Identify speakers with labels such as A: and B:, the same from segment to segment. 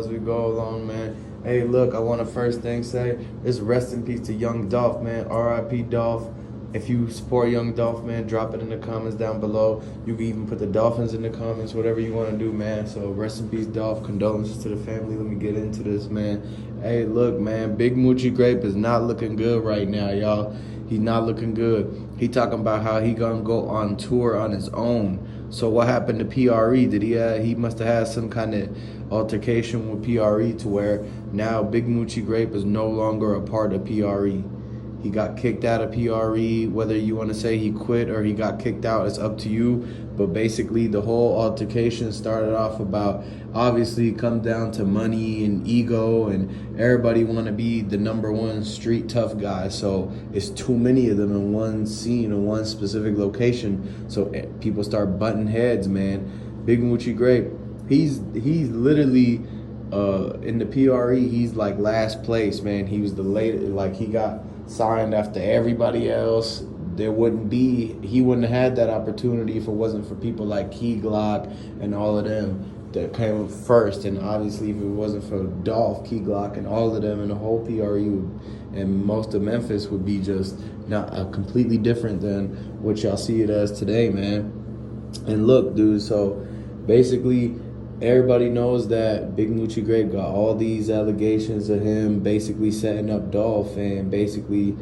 A: As we go along, man. Hey, look, I want to first thing say is rest in peace to young Dolph, man. R.I.P. Dolph. If you support young Dolph, man, drop it in the comments down below. You can even put the Dolphins in the comments, whatever you want to do, man. So rest in peace, Dolph. Condolences to the family. Let me get into this, man. Hey, look, man, Big Moochie Grape is not looking good right now, y'all. He's not looking good. He talking about how he gonna go on tour on his own. So what happened to PRE? Did he must have had some kind of altercation with PRE to where now Big Moochie Grape is no longer a part of PRE. He got kicked out of PRE. Whether you want to say he quit or he got kicked out, it's up to you. But basically, the whole altercation started off about, obviously, it comes down to money and ego, and everybody want to be the #1 street tough guy. So it's too many of them in one scene, in one specific location. So people start butting heads, man. Big Moochie Grape, he's literally in the PRE. He's like last place, man. He was the latest, like he got signed after everybody else. He wouldn't have had that opportunity if it wasn't for people like Key Glock and all of them that came first. And obviously if it wasn't for Dolph, Key Glock, and all of them, and the whole PRU and most of Memphis would be just not completely different than what y'all see it as today, man. And look, dude, so basically everybody knows that Big Moochie Grape got all these allegations of him basically setting up Dolph and basically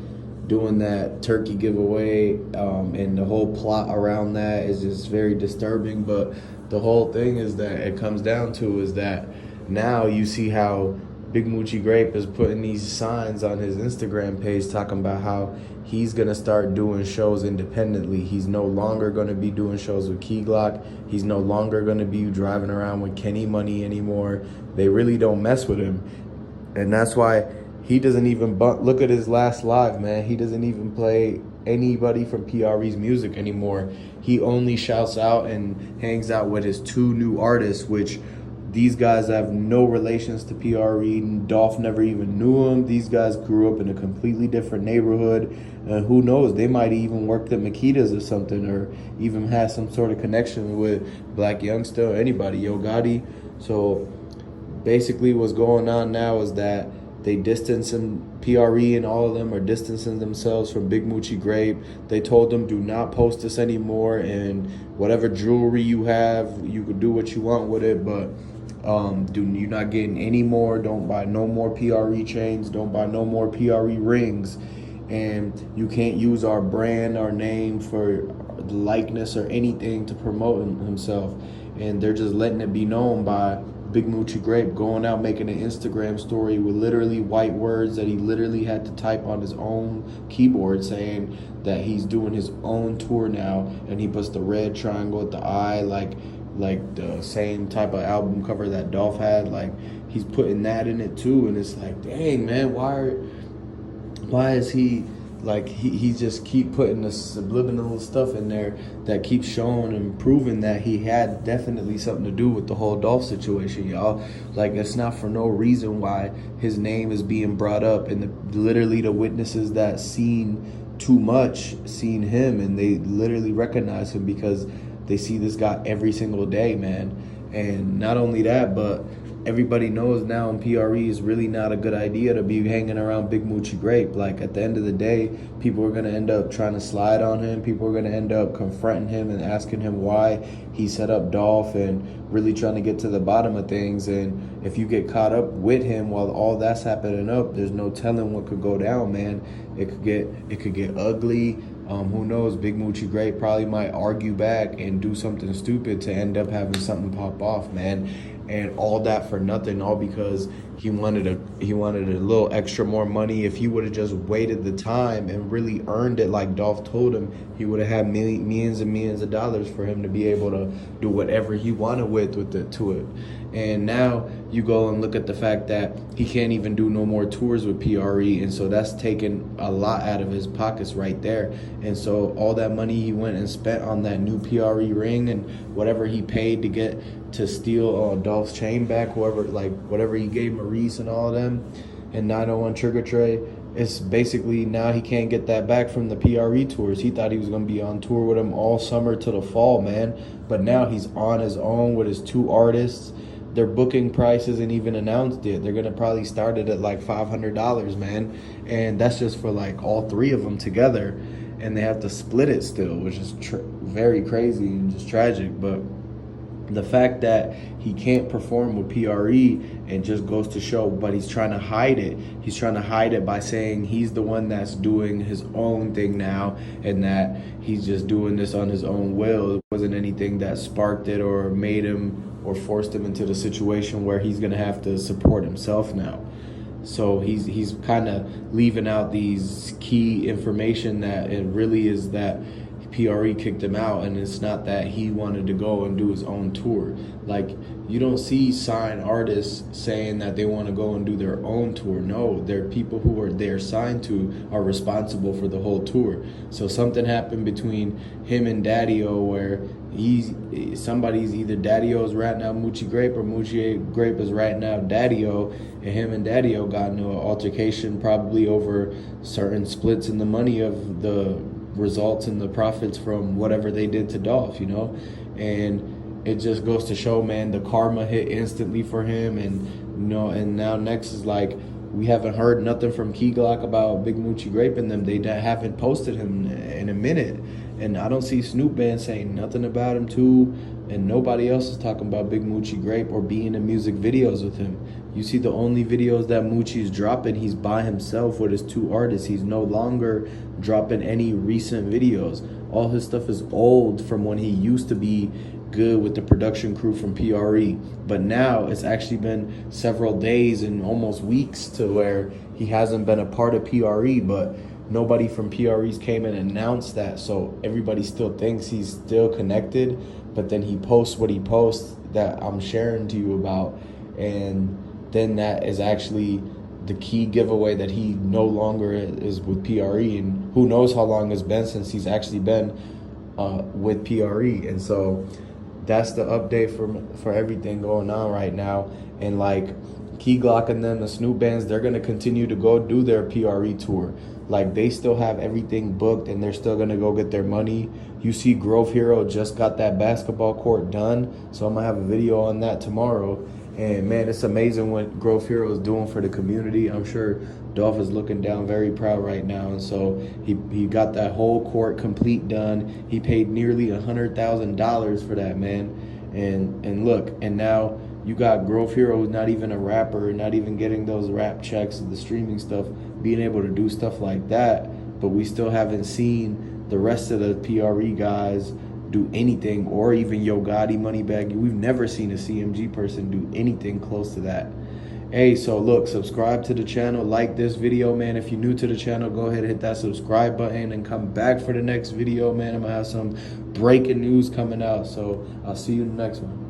A: doing that turkey giveaway, and the whole plot around that is just very disturbing. But the whole thing is that it comes down to is that now you see how Big Moochie Grape is putting these signs on his Instagram page talking about how he's going to start doing shows independently. He's no longer going to be doing shows with Key Glock. He's no longer going to be driving around with Kenny Money anymore. They really don't mess with him. And that's why he doesn't even look at his last live, man. He doesn't even play anybody from PRE's music anymore. He only shouts out and hangs out with his 2 new artists, which these guys have no relations to PRE. Dolph never even knew him. These guys grew up in a completely different neighborhood. And who knows, they might even worked at Makedas or something, or even had some sort of connection with Black Youngster or anybody, Yo Gotti. So basically what's going on now is that they distancing PRE, and all of them are distancing themselves from Big Moochie Grape. They told them, do not post this anymore, and whatever jewelry you have, you could do what you want with it, but you're not getting any more. Don't buy no more PRE chains. Don't buy no more PRE rings. And you can't use our brand, our name for likeness or anything to promote himself. And they're just letting it be known by Big Moochie Grape going out making an Instagram story with literally white words that he literally had to type on his own keyboard, saying that he's doing his own tour now, and he puts the red triangle at the eye like the same type of album cover that Dolph had. Like, he's putting that in it too, and it's like, dang, man, why is he like he just keep putting the subliminal stuff in there that keeps showing and proving that he had definitely something to do with the whole Dolph situation, y'all. Like, it's not for no reason why his name is being brought up, and literally the witnesses that seen him, and they literally recognize him because they see this guy every single day, man. And not only that, but everybody knows now in PRE is really not a good idea to be hanging around Big Moochie Grape. Like, at the end of the day, people are going to end up trying to slide on him. People are going to end up confronting him and asking him why he set up Dolph, and really trying to get to the bottom of things. And if you get caught up with him while all that's happening up, there's no telling what could go down, man. It could get ugly. Who knows? Big Moochie Grape probably might argue back and do something stupid to end up having something pop off, man. And all that for nothing, all because he wanted a little extra more money. If he would have just waited the time and really earned it like Dolph told him, he would have had millions and millions of dollars for him to be able to do whatever he wanted with it to it. And now you go and look at the fact that he can't even do no more tours with PRE, and so that's taken a lot out of his pockets right there. And so all that money he went and spent on that new PRE ring, and whatever he paid to get to steal Dolph's chain back, whatever he gave Maurice and all of them, and 901 Trigger Trey, it's basically now he can't get that back from the PRE tours. He thought he was going to be on tour with him all summer to the fall, man. But now he's on his own with his 2 artists. their booking price isn't even announced yet. They're gonna probably start it at like $500, man, and that's just for like all three of them together, and they have to split it still, which is very crazy and just tragic. But the fact that he can't perform with PRE and just goes to show, but he's trying to hide it. He's trying to hide it by saying he's the one that's doing his own thing now, and that he's just doing this on his own will. It wasn't anything that sparked it or made him or forced him into the situation where he's gonna have to support himself now. So he's kind of leaving out these key information that it really is that PRE kicked him out, and it's not that he wanted to go and do his own tour. Like, you don't see signed artists saying that they want to go and do their own tour. No, they're people who are they're signed to are responsible for the whole tour. So something happened between him and Daddy-O where somebody's either Daddy-O's ratting out Moochie Grape or Moochie Grape is ratting out Daddy-O, and him and Daddy-O got into an altercation probably over certain splits in the money of the results and the profits from whatever they did to Dolph, you know. And it just goes to show, man, the karma hit instantly for him. And you know, and now next is like, we haven't heard nothing from Key Glock about Big Moochie Grape and them. They haven't posted him in a minute, and I don't see Snoop Band saying nothing about him too, and nobody else is talking about Big Moochie Grape or being in music videos with him. You see the only videos that Moochie's dropping, he's by himself with his two artists. He's no longer dropping any recent videos. All his stuff is old from when he used to be good with the production crew from PRE. But now it's actually been several days and almost weeks to where he hasn't been a part of PRE, but nobody from PRE's came and announced that. So everybody still thinks he's still connected, but then he posts what he posts that I'm sharing to you about, and then that is actually the key giveaway that he no longer is with PRE, and who knows how long it's been since he's actually been with PRE. And so that's the update for everything going on right now. And like Key Glock and them, the Snoop Bands, they're gonna continue to go do their PRE tour. Like, they still have everything booked, and they're still gonna go get their money. You see Grove Hero just got that basketball court done, so I'm gonna have a video on that tomorrow. And man, it's amazing what Grove Hero is doing for the community. I'm sure Dolph is looking down very proud right now. And so he got that whole court complete done. He paid nearly $100,000 for that, man. And look, and now you got Grove Hero, who's not even a rapper, not even getting those rap checks and the streaming stuff, being able to do stuff like that. But we still haven't seen the rest of the PRE guys do anything, or even Yo Gotti, Moneybagg. We've never seen a CMG person do anything close to that. Hey, so look, subscribe to the channel, like this video, man. If you're new to the channel, go ahead and hit that subscribe button and come back for the next video, man. I'm gonna have some breaking news coming out, so I'll see you in the next one.